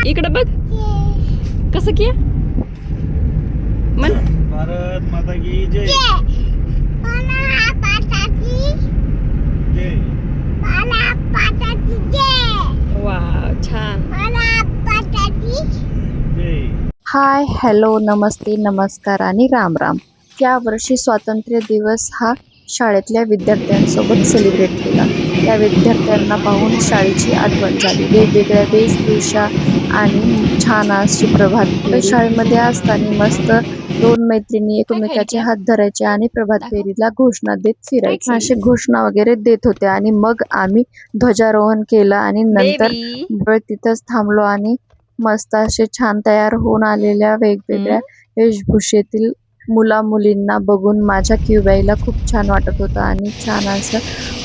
इकडे बघ कसं किया मन. भारत माता की जय. जय. वाव छान. जय. हाय, हॅलो, नमस्ते, नमस्कार आणि राम राम. यावर्षी स्वातंत्र्य दिवस हा शाळेतल्या विद्यार्थ्यांसोबत सेलिब्रेट केला. त्या विद्यार्थ्यांना पाहून शाळेची आठवण झाली. वेगवेगळ्या वेशभूषा आणि छान अशी प्रभात फेरी. शाळेमध्ये असताना मस्त दोन मैत्रिणी एकमेकाचे हात धरायचे आणि प्रभात फेरीला घोषणा देत फिरायचे. असे घोषणा वगैरे देत होते आणि मग आम्ही ध्वजारोहण केलं आणि नंतर तिथंच थांबलो आणि मस्त असे छान तयार होऊन आलेल्या वेगवेगळ्या वेशभूषेतील मुला मुलींना बघून माझ्या क्यूबाईला खूप छान वाटत होतं आणि छान असं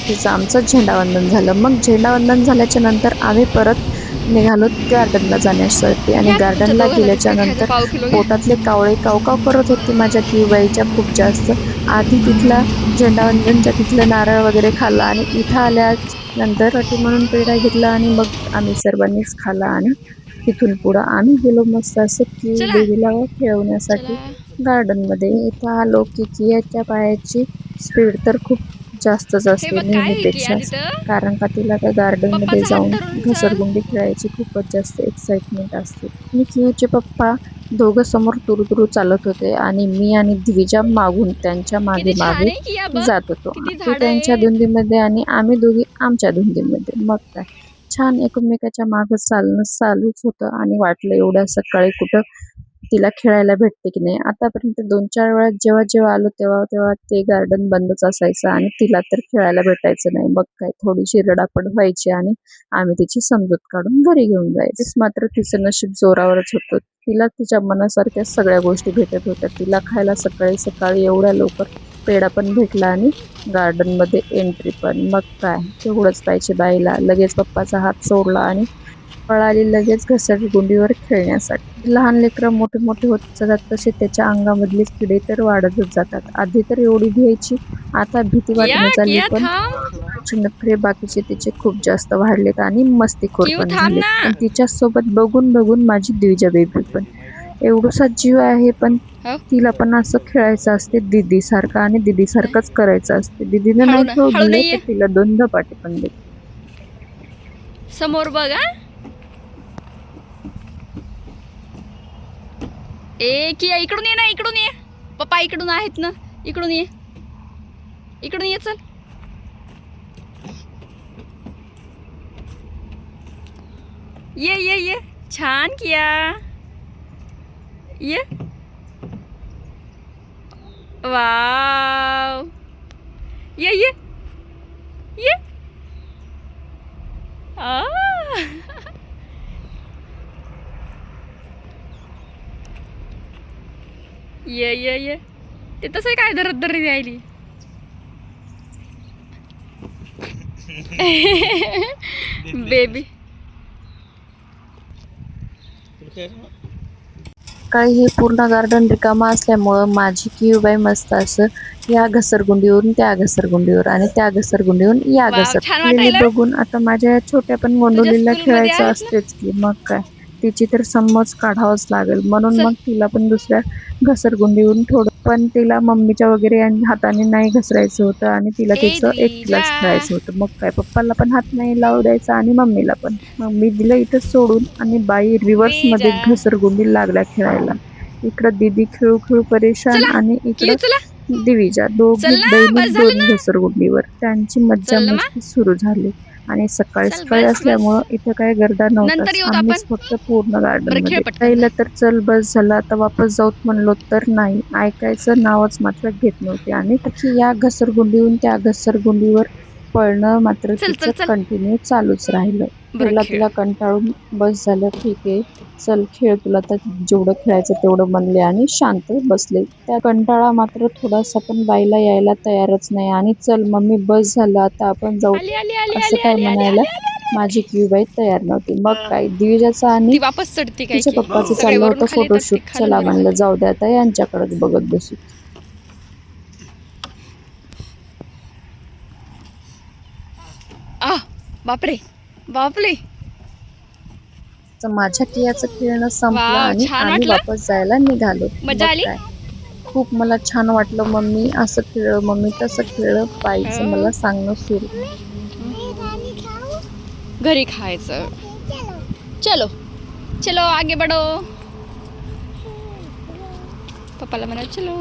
तिचं आमचं झेंडावंदन झालं. मग झेंडावंदन झाल्याच्या नंतर आम्ही परत निघालो गार्डनला जाण्यासाठी आणि गार्डनला गेल्याच्या नंतर पोटातले कावळे कावकाव करत होते माझ्या क्यूबाईच्या खूप जास्त. आधी तिथला झेंडावंदनच्या तिथलं नारळ वगैरे खाल्ला आणि इथं आल्यानंतर म्हणून पेढा घेतला आणि मग आम्ही सर्वांनीच खाल्ला आणि तिथून पुढं आम्ही गेलो मस्त असं क्यू बेबीला खेळवण्यासाठी गार्डन मध्ये. इथं आलो की कियाच्या पायाची स्पीड तर खूप जास्तच असते नेहमीपेक्षा, कारण का तिला त्या गार्डन मध्ये जाऊन घसरगुंडी खेळायची खूपच जास्त एक्साइटमेंट असते. मी कियूचे पप्पा दोघं समोर तुरु चालत होते आणि मी आणि दिविजा मागून त्यांच्या मागे मागे जात होतो. ते त्यांच्या धुंदीमध्ये आणि आम्ही दोघी आमच्या धुंदीमध्ये. मग काय छान एकमेकाच्या मागे चालणं चालूच होतं आणि वाटलं एवढ्या सकाळी कुठं तिला खेळायला भेटते की नाही. आतापर्यंत 2-4 वेळा जेव्हा आलो तेव्हा ते गार्डन बंदच असायचं आणि तिला तर खेळायला भेटायचं नाही. मग काय थोडीशी रडापड व्हायची आणि आम्ही तिची समजूत काढून घरी घेऊन जायचं. मात्र तिचं नशीब जोरावरच होतं. तिला तिच्या मनासारख्या सगळ्या गोष्टी भेटत होत्या. तिला खायला सकाळी एवढ्या लवकर पेढा पण भेटला आणि गार्डन मध्ये एंट्री पण. मग काय तेवढंच पाहिजे बाईला. लगेच पप्पाचा हात सोडला आणि पळाली लगेच घसरगुंडीवर खेळण्यासाठी. लहान लेकरं मोठे होत जातात तसे त्याच्या अंगामधले किडे तर वाढतच जातात. आधी तर एवढी भ्यायची, आता भीती वाटणं चालली, पण नखरे बाकीचे तिचे खूप जास्त वाढलेत आणि मस्तीखोर पण झाले. पण तिच्या सोबत बघून माझी दिविजा बेबी पण एवढासा जीव आहे, पण तिला पण असं खेळायचं असते दीदी सारखं आणि दीदी सारखंच करायचं असते. दीदीने नाही खेळू दिले तर तिला 2 धपाटे पण देते. समोर बघा. किया इकडून ये ना, इकडून ये. पप्पा इकडून आहेत ना, इकडून ये, इकडून ये. चल ये छान किया. ये वाव. ये आ ये ते तसं काय धरत द्यायली. बेबी काही हे पूर्ण गार्डन रिकामा असल्यामुळं माझी क्यूबाई मस्त असं या घसरगुंडीवरून त्या घसरगुंडीवर आणि त्या घसरगुंडीवरून या घसरगुंडी बघून आता माझ्या छोट्या पण गोंडोलीला खेळायचं असतेच की. मग काय तिची तर समज काढावंच लागेल. म्हणून मग तिला पण दुसऱ्या घसरगुंडीवरून थोडं, पण तिला मम्मीच्या वगैरे हाताने नाही घसरायचं होतं आणि तिला तिचं एकटीलाच खेळायचं होतं. मग काय पप्पाला पण हात नाही लावू द्यायचा आणि मम्मीला पण. मम्मी दिलं इथं सोडून आणि बाई रिव्हर्स मध्ये घसरगुंडी लागल्या खेळायला. इकडं दीदी खेळू परेशान आणि इकडं दिविजा. दोघी बहिणी 2 घसरगुंडीवर. त्यांची मज्जा मस्ती सुरू झाली आणि सकाळी असल्यामुळं इथं काय गर्दा नव्हताच. आम्हीच फक्त पूर्ण गार्डन मध्ये. पहिलं तर चल बस झालं आता वापस जाऊत म्हणलो तर नाही, ऐकायचं नावच मात्र घेत नव्हते आणि या घसरगुंडीहून त्या घसरगुंडीवर पळणं मात्र तिचं कंटिन्यू चालूच राहिलं. तिला कंटाळून बस झालं, ठीक आहे चल खेळ, तुला तर जेवढं खेळायचं तेवढं म्हणले आणि शांत बसले. त्या कंटाळा मात्र थोडासा पण बाईला यायला तयारच नाही आणि चल मम्मी बस झालं आता आपण जाऊ असं काय म्हणायला माझी क्यूबाई तयार नव्हती. मग काय दिविजाचा आणि तिच्या पप्पाचं चाललं होतं फोटोशूट. चला म्हणलं जाऊ द्या आता यांच्याकडेच बघत बसू. बापरे आजचं माझ्या कियाचं खेळणं संपलं वाव, आणि छान आम्ही वाटलं? वापस जायला निघालो. मजा मग आली? काय, खूप मला छान वाटलं. मम्मी असं खेळ, मम्मी तसं खेळ, बाईचं मला सांगणं सुरू. घरी खायचं. चलो चलो आगे बढो. पप्पाला म्हणा चलो.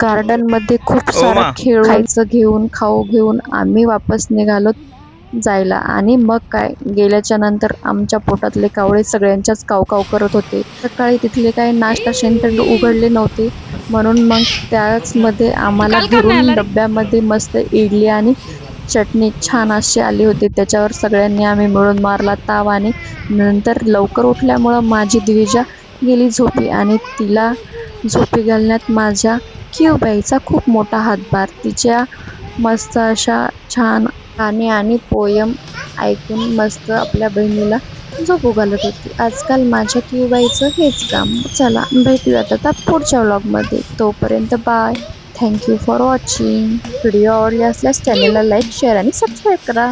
गार्डन मध्ये खूप सारा खेळ, खायचं घेऊन, खाऊ घेऊन आम्ही वापस निघालो जायला. आणि मग काय, गेल्याच्या नंतर आमच्या पोटातले कावळे सगळ्यांच्याच कावकाव करत होते. सकाळी तिथले काही नाश्ता सेंटर उघडले नव्हते, म्हणून मग त्याच मध्ये आम्हाला काल का नाही घरून आला रे? डब्यामध्ये मस्त इडली आणि चटणी छान अशी आली होती. त्याच्यावर सगळ्यांनी आम्ही मिळून मारला ताव. आणि नंतर लवकर उठल्यामुळं माझी द्विजा गेली झोपी आणि तिला झोपी घालण्यात माझ्या क्यूबाईचा खूप मोठा हातभार. तिच्या मस्त अशा छान गाणे आणि पोयम ऐकून मस्त आपल्या बहिणीला झोपू घालत होती. आजकाल माझ्या क्यूबाईचं हेच काम. चला भेटूयात आता पुढच्या व्लॉगमध्ये. तोपर्यंत bye. Thank you for watching. Video आवडले असल्यास चॅनलला लाईक, शेअर आणि सबस्क्राईब करा.